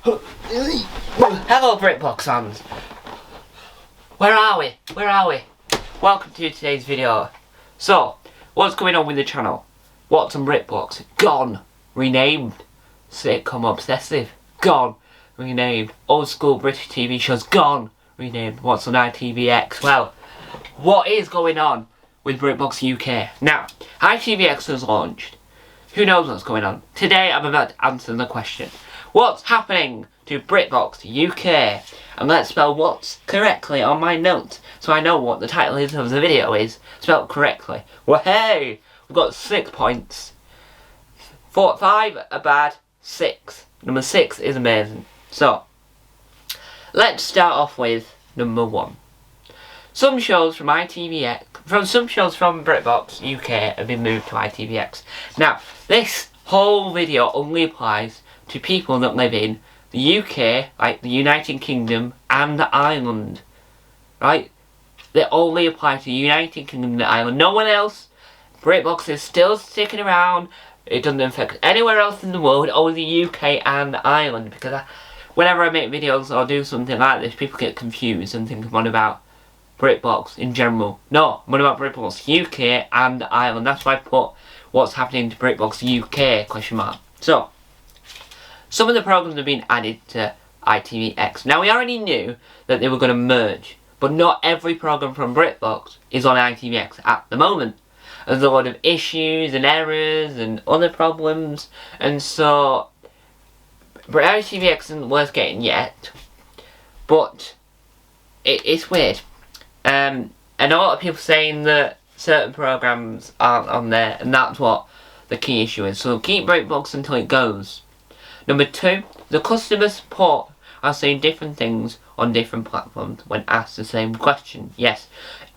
Hello BritBox fans. Where are we? Welcome to today's video. So, what's going on with the channel? What's on BritBox? Gone. Renamed. Sitcom Obsessive. Gone. Renamed. Old school British TV shows. Gone. Renamed. What's on ITVX? Well, what is going on with BritBox UK? Now, ITVX has launched. Who knows what's going on? Today I'm about to answer the question. What's happening to BritBox UK? And let's spell what's correctly on my notes so I know what the title is of the video is spelled correctly. Well, hey! We've got 6 points. 5 are bad, 6. Number 6 is amazing. So, let's start off with number 1. Some shows from BritBox UK have been moved to ITVX. Now, this whole video only applies to people that live in the UK, like the United Kingdom and Ireland. Right? They only apply to the United Kingdom and Ireland. No one else. BritBox is still sticking around. It doesn't affect anywhere else in the world, only the UK and Ireland. Because whenever I make videos or do something like this, people get confused and think I'm on about BritBox in general. No, I'm on about BritBox UK and Ireland. That's why I put what's happening to BritBox UK question mark. So, some of the programs have been added to ITVX. Now, we already knew that they were going to merge, but not every program from BritBox is on ITVX at the moment. There's a lot of issues and errors and other problems, and so ITVX isn't worth getting yet, but it's weird. And a lot of people saying that certain programs aren't on there, and that's what the key issue is. So keep BritBox until it goes. Number 2, the customer support are saying different things on different platforms when asked the same question. Yes,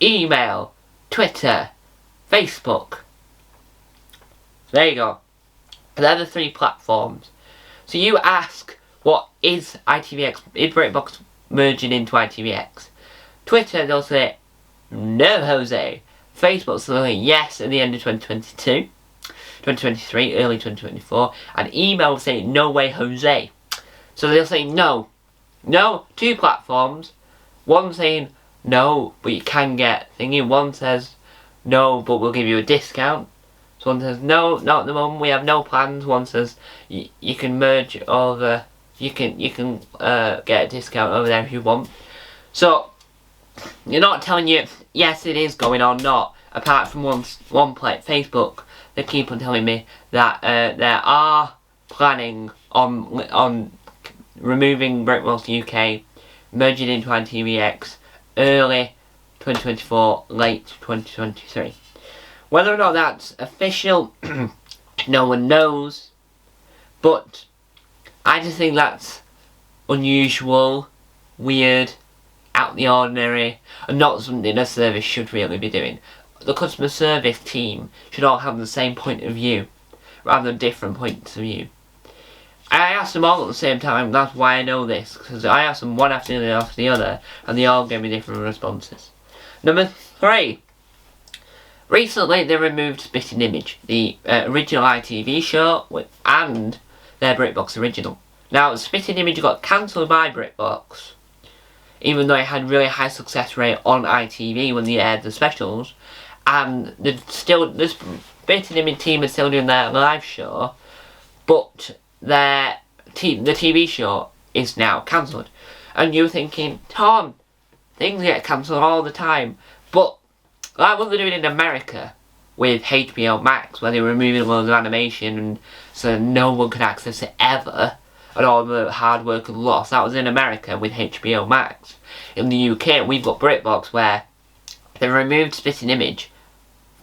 email, Twitter, Facebook. There you go. They're the 3 platforms. So you ask, what is ITVX? Is BritBox merging into ITVX? Twitter, they'll say, no, Jose. Facebook, they'll say yes at the end of 2022. 2023, early 2024. And email will say, no way, Jose. So they'll say no. No, 2 platforms. One saying, no, but you can get thingy. One says, no, but we'll give you a discount. So one says, no, not at the moment, we have no plans. One says, you can merge over, you can get a discount over there if you want. So, you're not telling you, yes, it is going on, not. Apart from one plate, Facebook, they keep on telling me that they are planning on removing BritBox UK, merging into ITVX, early 2024, late 2023. Whether or not that's official, no one knows. But I just think that's unusual, weird, out of the ordinary, and not something a service should really be doing. The customer service team should all have the same point of view, rather than different points of view. I asked them all at the same time, that's why I know this, because I asked them one after the other, and they all gave me different responses. Number 3. Recently they removed Spitting Image, the original ITV show, and their BritBox original. Now, Spitting Image got cancelled by BritBox, even though it had really high success rate on ITV when they aired the specials, and the Spitting Image team is still doing their live show, but the TV show is now cancelled. And you're thinking, Tom, things get cancelled all the time, but like what they're doing in America with HBO Max, where they're removing loads of animation and so no one can access it ever, and all the hard work and loss. That was in America with HBO Max. In the UK, we've got BritBox, where they removed Spitting Image,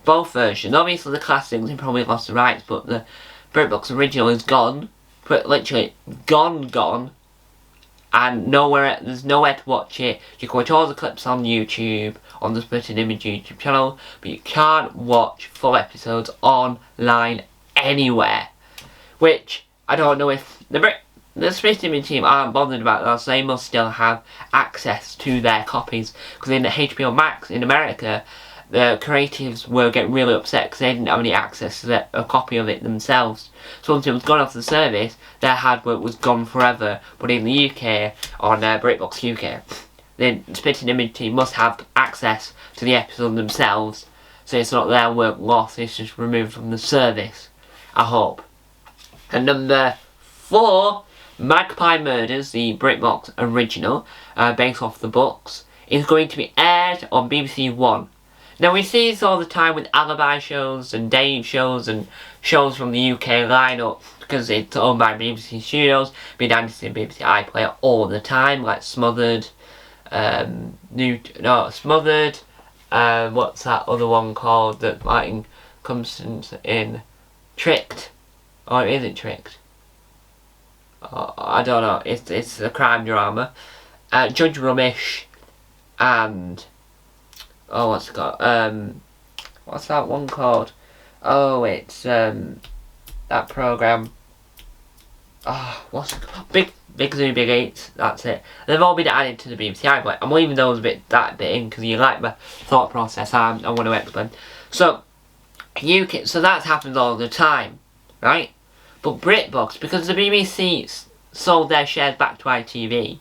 both versions. Obviously the classics, they probably lost the rights, but the BritBox original is gone, literally gone, and there's nowhere to watch it. You can watch all the clips on YouTube, on the Spitting Image YouTube channel, but you can't watch full episodes online anywhere. Which, I don't know if the Spitting Image team aren't bothered about that, so they must still have access to their copies. Because in HBO Max in America, the creatives were getting really upset because they didn't have any access to a copy of it themselves. So once it was gone off the service, their hardware was gone forever. But in the UK, on BritBox UK, the Spitting Image team must have access to the episode themselves, so it's not their work lost, it's just removed from the service, I hope. And number 4, Magpie Murders, the BritBox original, based off the books, is going to be aired on BBC One. Now we see this all the time with alibi shows and Dave shows and shows from the UK lineup, because it's owned by BBC Studios, being added to BBC iPlayer all the time, like Smothered, what's that other one called that Martin comes in? Tricked. Or is it Tricked? I don't know. It's a crime drama. Judge Rubbish and what's it called? What's that one called? Oh, it's that programme. What's it called? Big Zoo Big Eats, that's it. They've all been added to the BBC iPlayer. I'm leaving those that bit in because you like my thought process. I want to explain. So that happens all the time, right? But BritBox, because the BBC sold their shares back to ITV,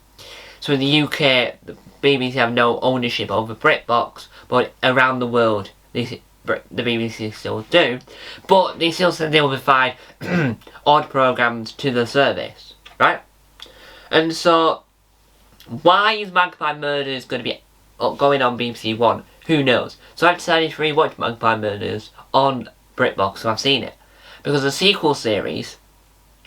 so in the UK the BBC have no ownership over BritBox, but around the world the BBC still do. But they still send over 5 odd programmes to the service, right? And so, why is Magpie Murders going to be going on BBC One? Who knows? So I've decided to rewatch Magpie Murders on BritBox, so I've seen it. Because the sequel series,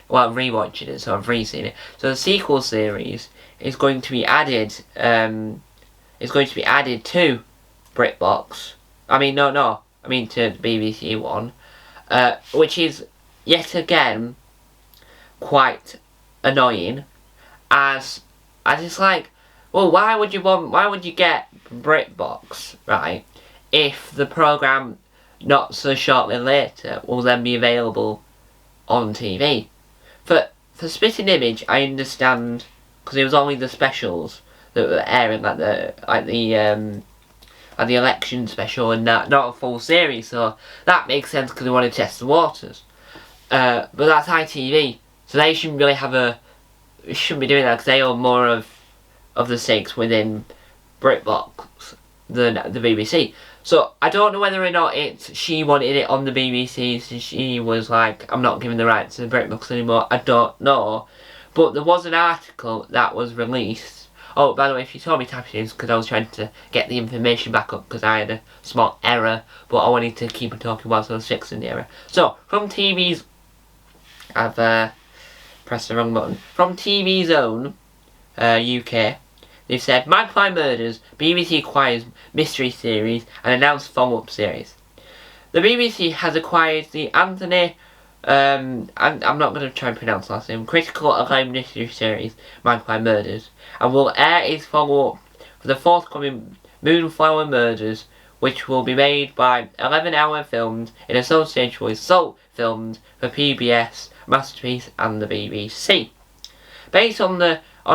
well, I'm rewatching it, so I've re-seen it. So the sequel series is going to be added, to BritBox. I mean, to the BBC One, which is yet again quite annoying. As it's like, well, why would you get BritBox, right, if the programme not so shortly later will then be available on TV? For Spitting Image, I understand, because it was only the specials that were airing, like the election special, and not a full series, so that makes sense because they want to test the waters. But that's ITV, so they shouldn't really shouldn't be doing that, because they own more of the stakes within BritBox than the BBC. So I don't know whether or not she wanted it on the BBC, so she was like, I'm not giving the rights to BritBox anymore. I don't know. But there was an article that was released. Oh, by the way, if you saw me typing in, because I was trying to get the information back up because I had a small error, but I wanted to keep on talking whilst I was fixing the error. So, from TV's... I've pressed the wrong button. From TV's own UK, they've said, Magpie Murders, BBC acquires mystery series and announced follow-up series. The BBC has acquired the Anthony, and I'm not going to try and pronounce last name, critical acclaimed mystery series, Magpie Murders, and will air its follow-up for the forthcoming Moonflower Murders, which will be made by 11-hour films in association with Salt Films for PBS, Masterpiece and the BBC. Based on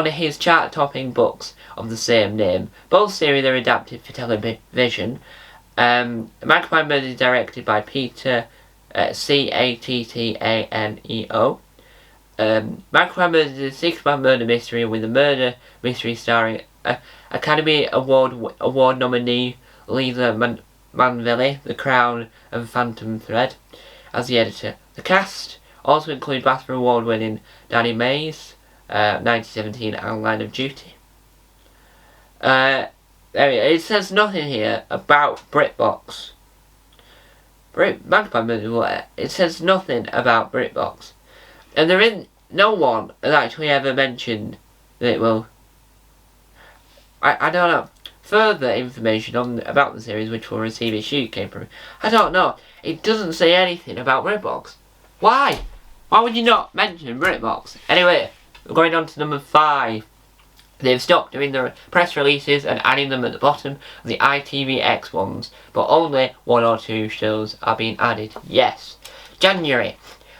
his chart-topping books of the same name, both series are adapted for television. Magpie Murders is directed by Peter Cattaneo. Magpie Murders is a 6-man murder mystery with a murder mystery starring Academy Award nominee Lisa Manville, The Crown and Phantom Thread as the editor. The cast also include BAFTA Award-winning Danny Mays, 1917 and Line of Duty. It says nothing here about BritBox. Magpie Murders, it says nothing about BritBox. And no one has actually ever mentioned that it will... I don't know. Further information about the series which will receive its UK premiere. I don't know. It doesn't say anything about BritBox. Why? Why would you not mention BritBox? Anyway, we're going on to number 5. They've stopped doing the press releases and adding them at the bottom of the ITVX ones, but only 1 or 2 shows are being added. Yes. January.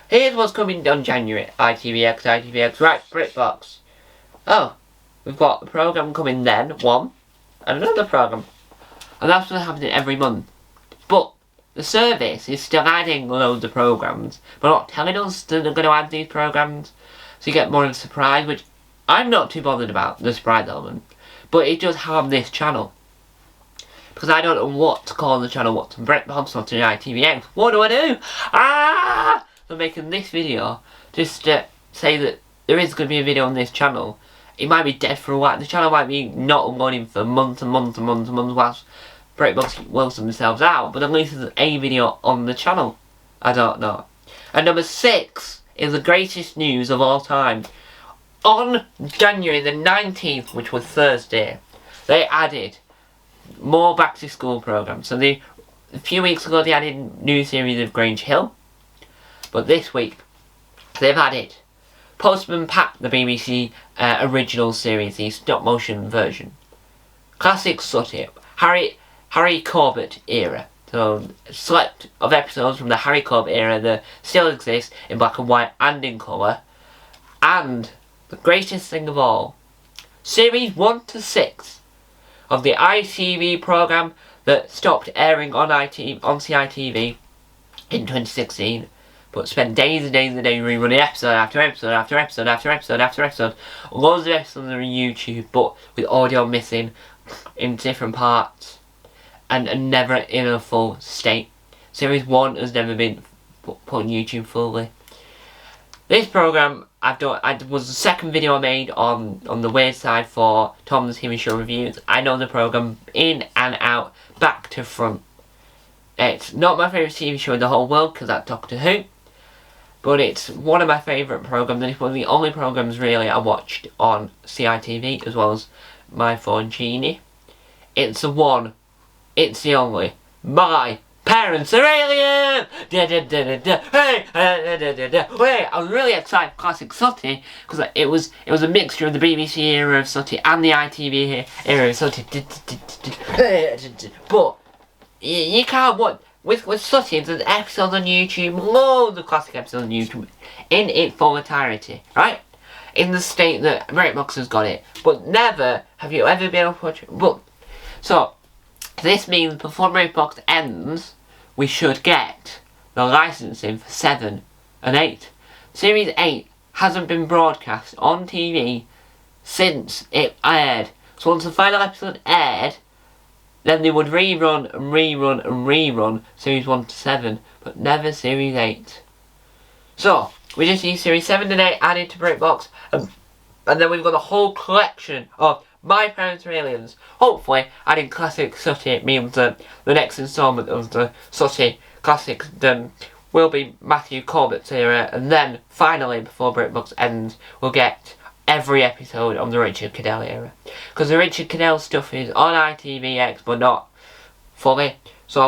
Here's what's coming on January. ITVX. Right, BritBox. Oh, we've got a programme coming then, 1, and another programme. And that's what's happening every month. But the service is still adding loads of programmes, but not telling us that they're going to add these programmes. So you get more of a surprise, which I'm not too bothered about, the surprise element. But it does harm this channel. Because I don't know what to call the channel, what's on BritBox, what's on ITVX. What do I do? I'm making this video just to say that there is going to be a video on this channel. It might be dead for a while. The channel might be not uploading for months and months and months and months whilst BritBox will sort themselves out. But at least there's a video on the channel. I don't know. And number 6 is the greatest news of all time. On January the 19th, which was Thursday, they added more back to school programmes. So a few weeks ago they added a new series of Grange Hill. But this week they've added Postman Pat, the BBC original series, the stop motion version. Classic Sooty, Harry Corbett era. So select of episodes from the Harry Corbett era that still exist in black and white and in colour. And the greatest thing of all, series 1 to 6 of the ITV programme that stopped airing on CITV in 2016, but spent days and days and days rerunning episode after episode after episode after episode after episode. Loads of episodes are on YouTube, but with audio missing in different parts and never in a full state. Series 1 has never been put on YouTube fully. This programme was the second video I made on the weird side for Tom's TV Show Reviews. I know the programme in and out, back to front. It's not my favourite TV show in the whole world because that's Doctor Who. But it's one of my favourite programmes, and it's one of the only programmes really I watched on CITV, as well as My Phone Genie. It's the one, it's the only, My Parents Are Alien! Hey! I was really excited for Classic Sooty, because it was a mixture of the BBC era of Sooty and the ITV era of Sooty. But you can't watch. With Sooty, there's episodes on YouTube, loads of classic episodes on YouTube, in its full entirety, right? In the state that BritBox has got it. But never have you ever been able to watch it. But, so, this means before BritBox ends, we should get the licensing for 7 and 8. Series 8 hasn't been broadcast on TV since it aired. So once the final episode aired, then they would rerun and rerun and rerun Series 1 to 7, but never Series 8. So, we just need Series 7 and 8 added to BritBox, and then we've got a whole collection of My Parents Are Aliens. Hopefully, adding Classic Sooty means that the next instalment of the Sooty Classics then will be Matthew Corbett's era, and then, finally, before BritBox ends, we'll get every episode of the Richard Cadell era. Because the Richard Cadell stuff is on ITVX, but not fully. So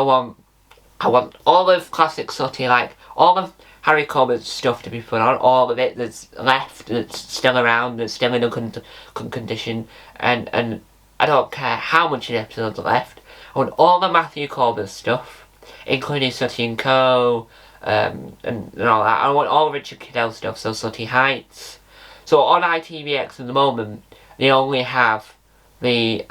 I want all of Classic Sooty, like all of Harry Corbett's stuff to be put on, all of it that's left, that's still around, that's still in a good condition, and I don't care how much of the episodes are left. I want all the Matthew Corbett stuff, including Sooty and Co, and all that. I want all Richard Cadell stuff, so Sooty Heights. So on ITVX at the moment, they only have the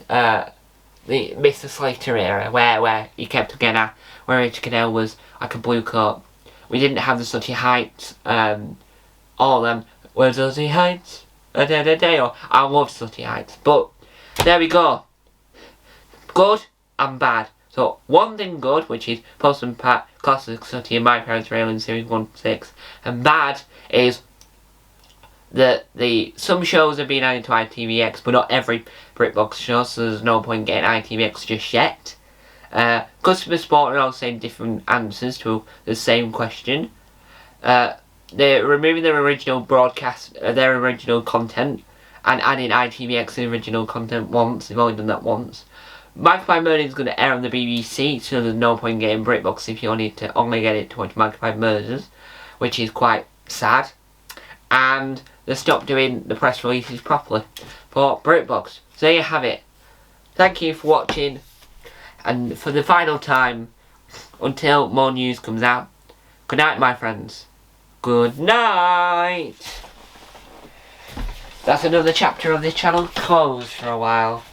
Mr. Slater era, where he kept getting at, where Richard Cadell was like a blue coat. We didn't have the Sooty Heights, all of them. Where's Sooty Heights? I love Sooty Heights, but there we go. Good and bad. So one thing good, which is Postman Pat, Classic Sooty, and My Parents Are Alien Series 1 to 6, and bad is that some shows are being added to ITVX, but not every BritBox show, so there's no point getting ITVX just yet. Customer Support are all saying different answers to the same question. They're removing their original broadcast, their original content, and adding ITVX original content once. They've only done that once. Magpie Murder is going to air on the BBC, so there's no point getting BritBox if you only get it to watch Magpie Murders, which is quite sad. And they stopped doing the press releases properly for BritBox. So there you have it. Thank you for watching, and for the final time, until more news comes out, good night, my friends. Good night. That's another chapter of this channel closed for a while.